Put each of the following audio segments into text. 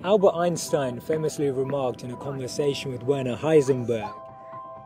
Albert Einstein famously remarked in a conversation with Werner Heisenberg,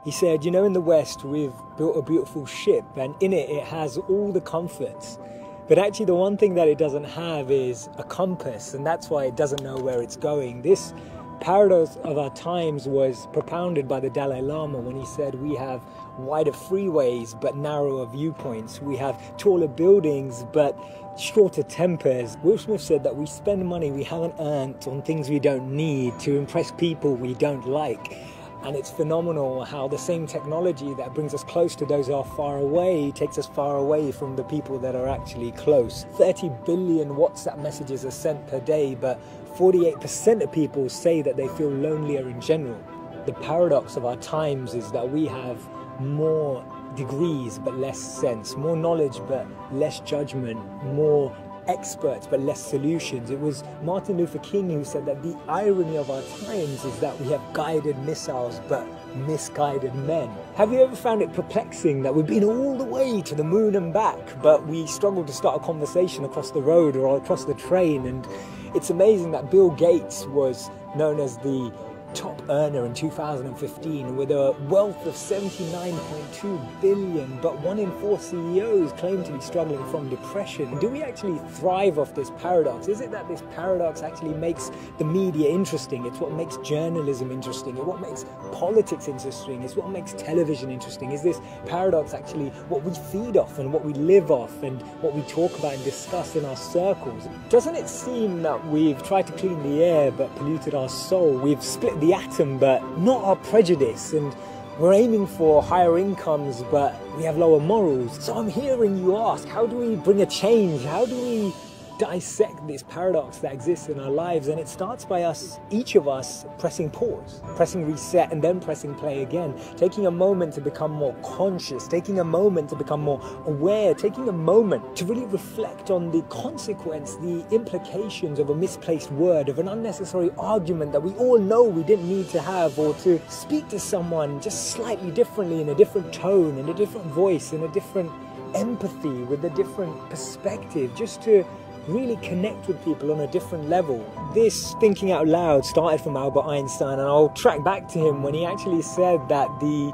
he said, you know, in the West we've built a beautiful ship and in it has all the comforts. But actually the one thing that it doesn't have is a compass, and that's why it doesn't know where it's going. This paradox of our times was propounded by the Dalai Lama when he said we have wider freeways but narrower viewpoints. We have taller buildings but shorter tempers. Will Smith said that we spend money we haven't earned on things we don't need to impress people we don't like. And it's phenomenal how the same technology that brings us close to those who are far away takes us far away from the people that are actually close. 30 billion WhatsApp messages are sent per day, but 48% of people say that they feel lonelier in general. The paradox of our times is that we have more degrees but less sense, more knowledge but less judgment, more experts but less solutions. It was Martin Luther King who said that the irony of our times is that we have guided missiles but misguided men. Have you ever found it perplexing that we've been all the way to the moon and back, but we struggle to start a conversation across the road or across the train? And it's amazing that Bill Gates was known as the top earner in 2015 with a wealth of 79.2 billion, but 1 in 4 CEOs claim to be struggling from depression. Do we actually thrive off this paradox? Is it that this paradox actually makes the media interesting? It's what makes journalism interesting. It's what makes politics interesting. It's what makes television interesting. Is this paradox actually what we feed off and what we live off and what we talk about and discuss in our circles? Doesn't it seem that we've tried to clean the air but polluted our soul? We've split the atom but not our prejudice, and we're aiming for higher incomes but we have lower morals. So I'm hearing you ask, how do we bring a change? How do we dissect this paradox that exists in our lives? And it starts by us, each of us, pressing pause, pressing reset, and then pressing play again, taking a moment to become more conscious, taking a moment to become more aware, taking a moment to really reflect on the consequence, the implications of a misplaced word, of an unnecessary argument that we all know we didn't need to have, or to speak to someone just slightly differently, in a different tone, in a different voice, in a different empathy, with a different perspective, just to really connect with people on a different level. This thinking out loud started from Albert Einstein, and I'll track back to him when he actually said that the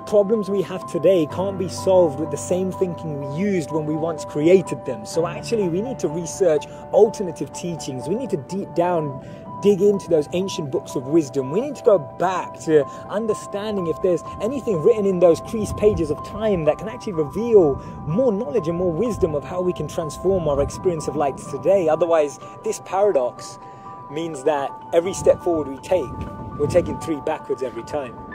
problems we have today can't be solved with the same thinking we used when we once created them. So actually we need to research alternative teachings. We need to dig into those ancient books of wisdom. We need to go back to understanding if there's anything written in those creased pages of time that can actually reveal more knowledge and more wisdom of how we can transform our experience of life today. Otherwise, this paradox means that every step forward we take, we're taking 3 backwards every time.